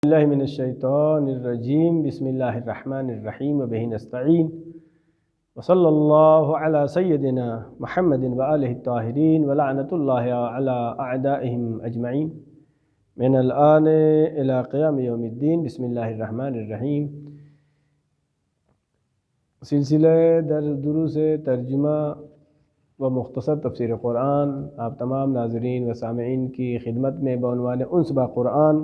اللہ من الشیطان الرجیم بسم اللہ الرحمن الرحیم وبہ نستعین وصلی اللہ علی سیدنا محمد وآلہ الطاہرین ولعنۃ اللہ علی اعدائہم اجمعین من الآن الی قیام یوم الدین بسم اللہ الرحمن الرحیم۔ سلسلہ دروس ترجمہ و مختصر تفسیر قرآن آپ تمام ناظرین و سامعین کی خدمت میں بعنوان انس با قرآن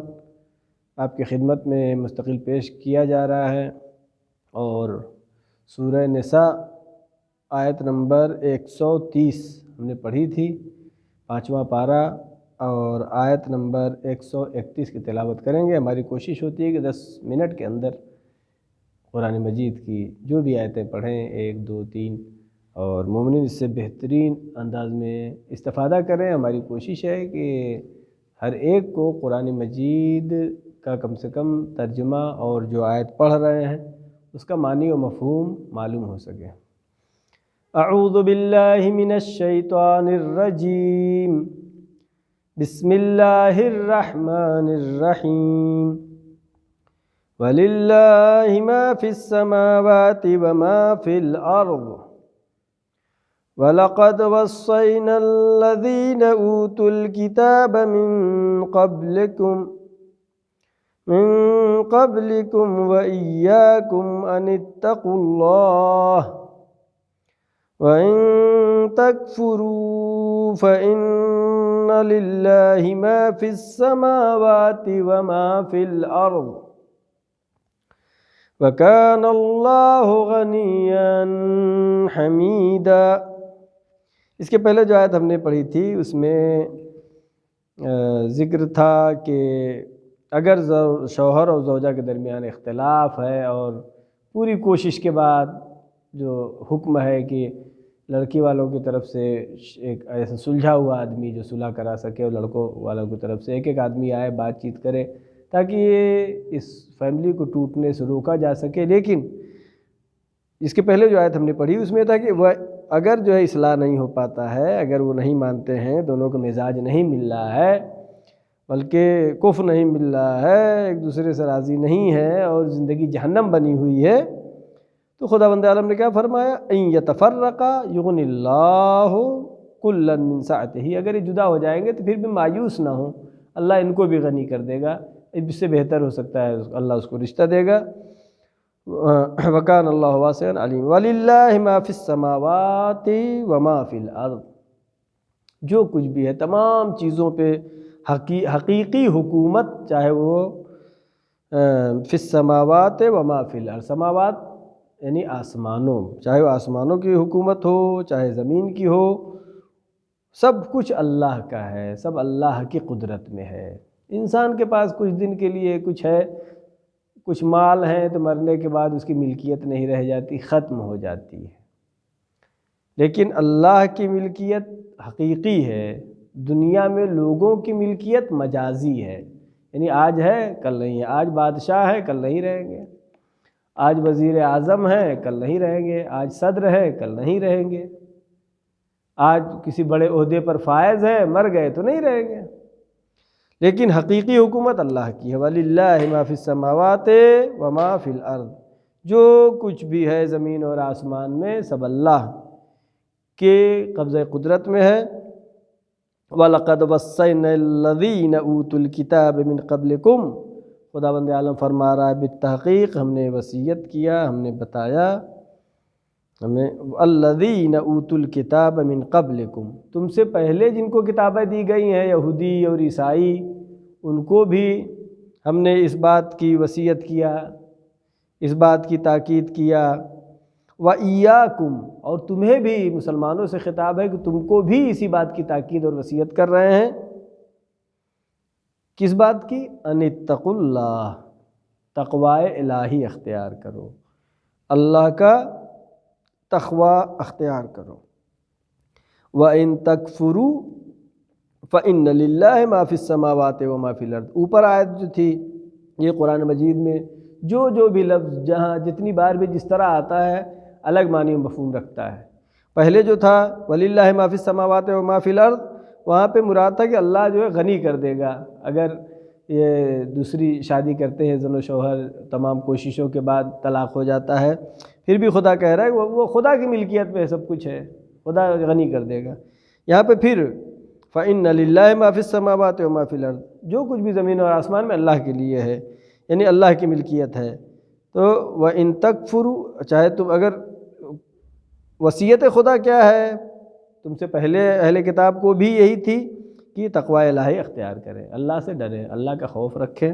آپ کی خدمت میں مستقل پیش کیا جا رہا ہے، اور سورہ نساء آیت نمبر 130 ہم نے پڑھی تھی، 5واں پارہ، اور آیت نمبر 131 کی تلاوت کریں گے۔ ہماری کوشش ہوتی ہے کہ 10 منٹ کے اندر قرآن مجید کی جو بھی آیتیں پڑھیں، 1 2 3، اور مومنین اس سے بہترین انداز میں استفادہ کریں۔ ہماری کوشش ہے کہ ہر ایک کو قرآن مجید کا کم سے کم ترجمہ اور جو آیت پڑھ رہے ہیں اس کا معنی و مفہوم معلوم ہو سکے۔ اعوذ باللہ من الشیطان الرجیم، بسم اللہ الرحمن الرحیم۔ وَلِلَّهِ مَا فِي السَّمَاوَاتِ وَمَا فِي الْأَرْضِ وَلَقَدْ وَصَّيْنَا الَّذِينَ أُوتُوا الْكِتَابَ من قبلكم وإياكم أن اتقوا الله وإن تكفروا فإن لله ما في السماوات وما في الأرض وكان الله غنيا حميدا۔ اس کے پہلے جو آیت ہم نے پڑھی تھی اس میں ذکر تھا کہ اگر شوہر اور زوجہ کے درمیان اختلاف ہے اور پوری کوشش کے بعد جو حکم ہے کہ لڑکی والوں کی طرف سے ایک ایسا سلجھا ہوا آدمی جو صلح کرا سکے، اور لڑکوں والوں کی طرف سے ایک آدمی آئے، بات چیت کرے تاکہ یہ اس فیملی کو ٹوٹنے سے روکا جا سکے۔ لیکن اس کے پہلے جو آیت ہم نے پڑھی اس میں تھا کہ وہ اگر جو ہے اصلاح نہیں ہو پاتا ہے، اگر وہ نہیں مانتے ہیں، دونوں کا مزاج نہیں مل رہا ہے، بلکہ کفر نہیں مل رہا ہے، ایک دوسرے سے راضی نہیں ہے اور زندگی جہنم بنی ہوئی ہے، تو خداوند عالم نے کیا فرمایا؟ ان یتفرقا یغنی اللہ کلا من سعتہ، اگر یہ جدا ہو جائیں گے تو پھر بھی مایوس نہ ہوں، اللہ ان کو بھی غنی کر دے گا، اس سے بہتر ہو سکتا ہے اللہ اس کو رشتہ دے گا۔ وکان اللہ واسعا علیم۔ وللہ ما فی السماوات وما فی الارض، جو کچھ بھی ہے تمام چیزوں پہ حقیقی حکومت، چاہے وہ فی السماوات وما فی الارض، سماوات یعنی آسمانوں، چاہے وہ آسمانوں کی حکومت ہو چاہے زمین کی ہو، سب کچھ اللہ کا ہے، سب اللہ کی قدرت میں ہے۔ انسان کے پاس کچھ دن کے لیے کچھ ہے، کچھ مال ہیں تو مرنے کے بعد اس کی ملکیت نہیں رہ جاتی، ختم ہو جاتی ہے، لیکن اللہ کی ملکیت حقیقی ہے۔ دنیا میں لوگوں کی ملکیت مجازی ہے، یعنی آج ہے کل نہیں ہے، آج بادشاہ ہے کل نہیں رہیں گے، آج وزیر اعظم ہے کل نہیں رہیں گے، آج صدر ہے کل نہیں رہیں گے، آج کسی بڑے عہدے پر فائز ہے، مر گئے تو نہیں رہیں گے، لیکن حقیقی حکومت اللہ کی ہے۔ وَلِلَّهِ مَا فِي السَّمَاوَاتِ وَمَا فِي الْأَرْضِ، جو کچھ بھی ہے زمین اور آسمان میں سب اللہ کے قبضہ قدرت میں ہے۔ وَلَقَدْ وَصَّيْنَا الَّذِينَ أُوتُوا الْكِتَابَ مِنْ قَبْلِكُمْ، خداوند عالم فرما رہا ہے بالتحقیق ہم نے وصیت کیا، ہم نے بتایا، ہمیں الَّذِينَ أُوتُوا الْكِتَابَ مِنْ قَبْلِكُمْ، تم سے پہلے جن کو کتابیں دی گئی ہیں، یہودی اور عیسائی، ان کو بھی ہم نے اس بات کی وصیت کیا، اس بات کی تاکید کیا۔ وَإِيَّاكُمْ، اور تمہیں بھی مسلمانوں سے خطاب ہے کہ تم کو بھی اسی بات کی تاکید اور وصیت کر رہے ہیں۔ کس بات کی؟ ان اتقوا اللہ، تقوی الہی اختیار کرو، اللہ کا تقوی اختیار کرو۔ وَإِن تَكْفُرُوا فَإِنَّ لِلَّهِ مَا فِي السَّمَاوَاتِ وَمَا فِي الْأَرْضِ۔ اوپر آیت جو تھی یہ قرآن مجید میں جو بھی لفظ جہاں جتنی بار بھی جس طرح آتا ہے الگ معنی و مفہوم رکھتا ہے۔ پہلے جو تھا وَلِلَّهِ مَا فِي السَّمَاوَاتِ وَمَا فِي الْأَرْضِ، وہاں پہ مراد تھا کہ اللہ جو ہے غنی کر دے گا، اگر یہ دوسری شادی کرتے ہیں زن و شوہر، تمام کوششوں کے بعد طلاق ہو جاتا ہے، پھر بھی خدا کہہ رہا ہے وہ خدا کی ملکیت پہ سب کچھ ہے، خدا غنی کر دے گا۔ یہاں پہ پھر فَإِنَّ لِلَّهِ مَا فِي السَّمَاوَاتِ وَمَا فِي الْأَرْضِ، جو کچھ بھی زمین اور آسمان میں اللہ کے لیے ہے، یعنی اللہ کی ملکیت ہے۔ تو وَإِن تَكْفُرُوا، چاہے تم اگر، وصیت خدا کیا ہے؟ تم سے پہلے اہل کتاب کو بھی یہی تھی کہ تقوی الہی اختیار کریں، اللہ سے ڈریں، اللہ کا خوف رکھیں۔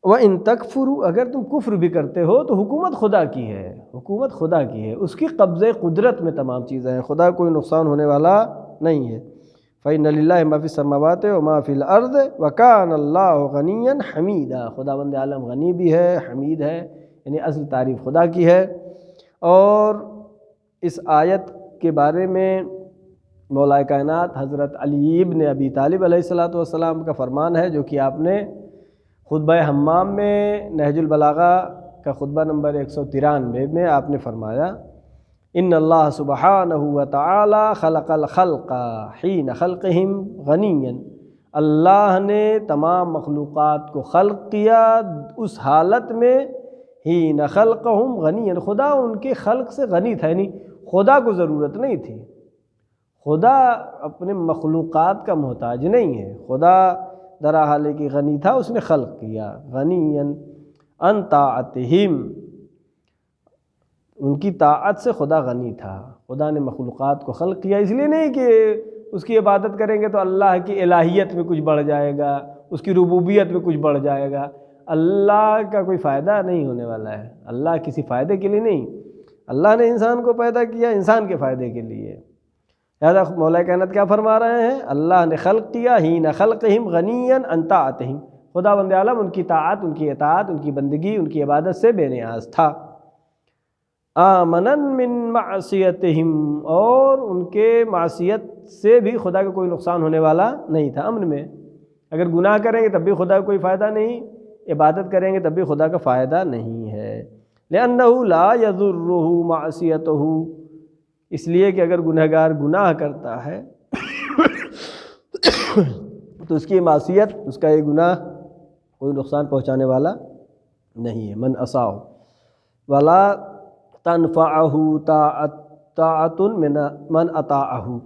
وَإِن تَكْفُرُوا، اگر تم کفر بھی کرتے ہو تو حکومت خدا کی ہے، حکومت خدا کی ہے، اس کی قبضے قدرت میں تمام چیزیں ہیں، خدا کوئی نقصان ہونے والا نہیں ہے۔ فَإِنَّ لِلَّهِ مَا فِي السَّمَاوَاتِ وَمَا فِي الْأَرْضِ وَكَانَ اللَّهُ غَنِيًّا حَمِيدًا، خداوند عالم غنی بھی ہے، حمید ہے، یعنی اصل تعریف خدا کی ہے۔ اور اس آیت کے بارے میں مولا کائنات حضرت علی ابن ابی طالب علیہ السلام کا فرمان ہے، جو کہ آپ نے خطبہ حمام میں نہج البلاغہ کا خطبہ نمبر 193 میں آپ نے فرمایا، ان اللہ سبحانہ وتعالی خلق الخلق حین خلقہم غنیا، اللہ نے تمام مخلوقات کو خلق کیا اس حالت میں حین خلقہم غنیا، خدا ان کے خلق سے غنی تھا، یعنی خدا کو ضرورت نہیں تھی، خدا اپنے مخلوقات کا محتاج نہیں ہے، خدا درا حال کی غنی تھا، اس نے خلق کیا غنیا عن طاعتہم، ان کی طاعت سے خدا غنی تھا، خدا نے مخلوقات کو خلق کیا، اس لیے نہیں کہ اس کی عبادت کریں گے تو اللہ کی الہیت میں کچھ بڑھ جائے گا، اس کی ربوبیت میں کچھ بڑھ جائے گا، اللہ کا کوئی فائدہ نہیں ہونے والا ہے، اللہ کسی فائدے کے لیے نہیں، اللہ نے انسان کو پیدا کیا انسان کے فائدے کے لیے۔ لہذا مولا کائنات کیا فرما رہے ہیں؟ اللہ نے خلق کیا حین خلقہم غنیا عن طاعتہم، خدا بند عالم ان کی طاعت، ان کی اطاعت، ان کی بندگی، ان کی عبادت سے بے نیاز تھا۔ آمنا من معصیتہم، اور ان کے معصیت سے بھی خدا کا کوئی نقصان ہونے والا نہیں تھا، امن میں، اگر گناہ کریں گے تب بھی خدا کا کوئی فائدہ نہیں، عبادت کریں گے تب بھی خدا کا فائدہ نہیں ہے، لأنہ لا یضرہ معصیتہ، اس لیے کہ اگر گنہگار گناہ کرتا ہے تو اس کی معصیت، اس کا یہ گناہ کوئی نقصان پہنچانے والا نہیں ہے۔ من عصاہ ولا تنفعہ طاعۃ من اطاعہ،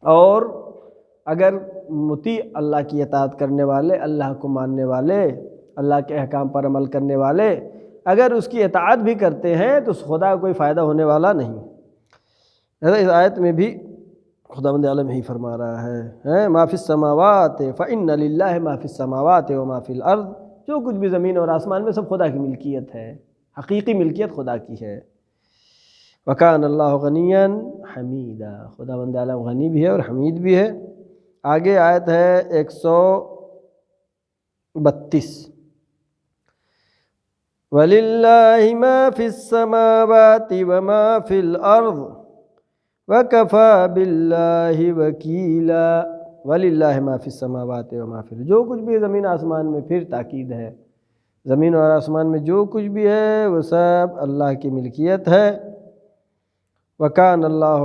اور اگر مطیع اللہ کی اطاعت کرنے والے، اللہ کو ماننے والے، اللہ کے احکام پر عمل کرنے والے اگر اس کی اطاعت بھی کرتے ہیں تو اس خدا کو کوئی فائدہ ہونے والا نہیں۔ اس آیت میں بھی خداوند عالم ہی فرما رہا ہے ما فی السماوات فإن للہ ما فی السماوات وما فی الارض، جو کچھ بھی زمین اور آسمان میں سب خدا کی ملکیت ہے، حقیقی ملکیت خدا کی ہے۔ وکان اللہ غنیا حمیدا، خداوند عالم غنی بھی ہے اور حمید بھی ہے۔ آگے آیت ہے 132، وَلِلَّهِ مَا فِي السَّمَاوَاتِ وَمَا فِي الْأَرْضِ وَكَفَى بِاللَّهِ وَكِيلًا، وَلِلَّهِ مَا فِي السَّمَاوَاتِ وَمَا فِي الْأَرْضِ، جو کچھ بھی زمین آسمان میں، پھر تاکید ہے، زمین اور آسمان میں جو کچھ بھی ہے وہ سب اللہ کی ملکیت ہے۔ وَكَانَ اللَّهُ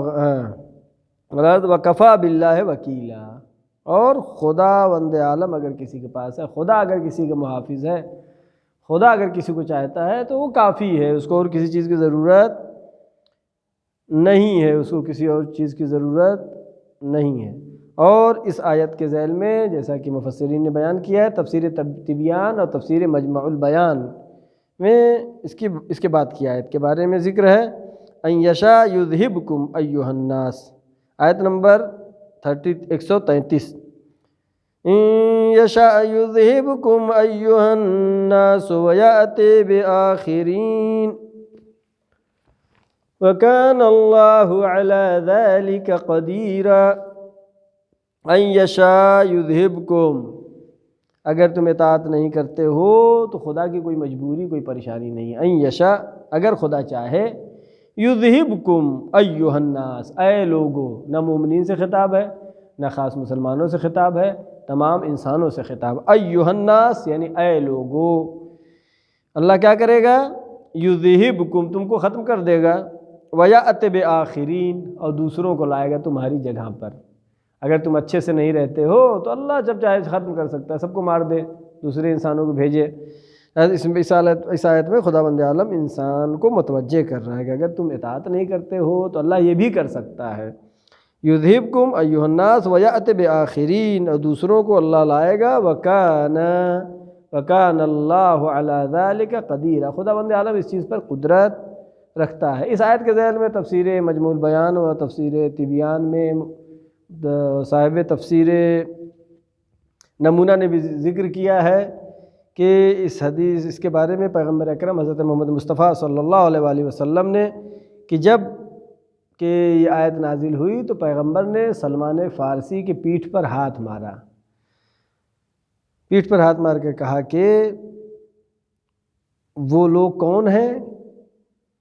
وَكَفَى بِاللَّهِ وَكِيلًا، اور خدا وند عالم اگر کسی کے پاس ہے، خدا اگر کسی کا محافظ ہے، خدا اگر کسی کو چاہتا ہے تو وہ کافی ہے، اس کو اور کسی چیز کی ضرورت نہیں ہے، اس کو کسی اور چیز کی ضرورت نہیں ہے۔ اور اس آیت کے ذیل میں جیسا کہ مفسرین نے بیان کیا ہے، تفسیر تبیان اور تفسیر مجمع البیان میں اس کے بعد کی آیت کے بارے میں ذکر ہے، ان یشاء یذہبکم ایھا الناس، آیت نمبر 133، ان یشاء یذہبکم ایھا الناس ویأتی بآخرین وَكَانَ اللَّهُ عَلَى ذَلِكَ قَدِيرًا، ان یشاء یذہبکم، اگر تم اطاعت نہیں کرتے ہو تو خدا کی کوئی مجبوری، کوئی پریشانی نہیں ہے، ان یشاء، اگر خدا چاہے، یذہبکم ایھا الناس، اے لوگو، نہ مومنین سے خطاب ہے، نہ خاص مسلمانوں سے خطاب ہے، تمام انسانوں سے خطاب، ایھا الناس یعنی اے لوگو، اللہ کیا کرے گا؟ یذہبکم، تم کو ختم کر دے گا، وَيَأْتِ بِآخِرِينَ، اور دوسروں کو لائے گا تمہاری جگہ پر۔ اگر تم اچھے سے نہیں رہتے ہو تو اللہ جب چاہے ختم کر سکتا ہے، سب کو مار دے، دوسرے انسانوں کو بھیجے۔ اس آیت میں خداوند عالم انسان کو متوجہ کر رہا ہے کہ اگر تم اطاعت نہیں کرتے ہو تو اللہ یہ بھی کر سکتا ہے۔ یذہبکم ایھا الناس ویأت بآخرین، اور دوسروں کو اللہ لائے گا، وکان اللہ علی ذلک قدیر، خداوند عالم اس چیز پر قدرت رکھتا ہے۔ اس آیت کے ذیل میں تفسیر مجموع البیان و تفسیر تبیان میں صاحب تفسیر نمونہ نے بھی ذکر کیا ہے کہ اس کے بارے میں پیغمبر اکرم حضرت محمد مصطفیٰ صلی اللہ علیہ وآلہ وسلم نے کہ جب کہ یہ آیت نازل ہوئی تو پیغمبر نے سلمان فارسی کی پیٹھ پر ہاتھ مارا، پیٹھ پر ہاتھ مار کے کہا کہ وہ لوگ کون ہیں؟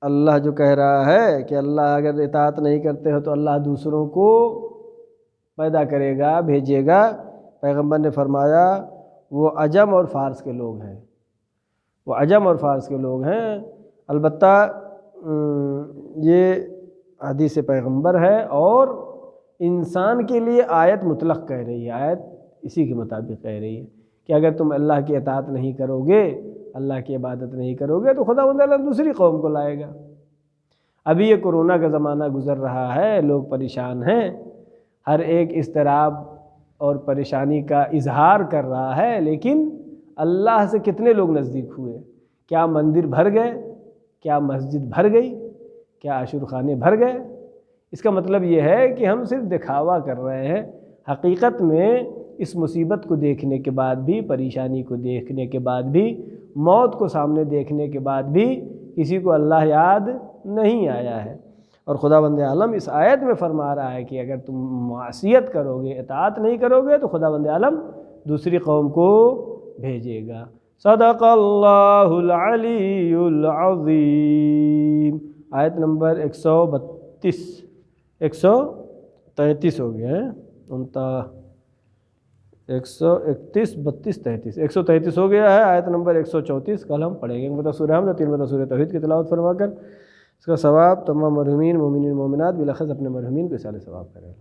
اللہ جو کہہ رہا ہے کہ اللہ اگر اطاعت نہیں کرتے ہو تو اللہ دوسروں کو پیدا کرے گا، بھیجے گا۔ پیغمبر نے فرمایا وہ عجم اور فارس کے لوگ ہیں، وہ عجم اور فارس کے لوگ ہیں۔ البتہ یہ حدیث پیغمبر ہے اور انسان کے لیے آیت مطلق کہہ رہی ہے، آیت اسی کے مطابق کہہ رہی ہے کہ اگر تم اللہ کی اطاعت نہیں کرو گے، اللہ کی عبادت نہیں کرو گے تو خداوند عالم دوسری قوم کو لائے گا۔ ابھی یہ کورونا کا زمانہ گزر رہا ہے، لوگ پریشان ہیں، ہر ایک اضطراب اور پریشانی کا اظہار کر رہا ہے، لیکن اللہ سے کتنے لوگ نزدیک ہوئے؟ کیا مندر بھر گئے؟ کیا مسجد بھر گئی؟ کیا عاشور خانے بھر گئے؟ اس کا مطلب یہ ہے کہ ہم صرف دکھاوا کر رہے ہیں۔ حقیقت میں اس مصیبت کو دیکھنے کے بعد بھی، پریشانی کو دیکھنے کے بعد بھی، موت کو سامنے دیکھنے کے بعد بھی کسی کو اللہ یاد نہیں آیا ہے۔ اور خداوند عالم اس آیت میں فرما رہا ہے کہ اگر تم معصیت کرو گے، اطاعت نہیں کرو گے تو خداوند عالم دوسری قوم کو بھیجے گا۔ صدق اللہ العلی العظیم۔ آیت نمبر 132 ہو گیا ہے، 131 32 33 133 ہو گیا ہے۔ آیت نمبر 134 کل ہم پڑھیں گے۔ سورہ حمد 3 سورہ توحید کی تلاوت فرما کر اس کا ثواب تمام مرحومین مومنین مومنات بالاخص اپنے مرحومین کو اصال ثواب کرے۔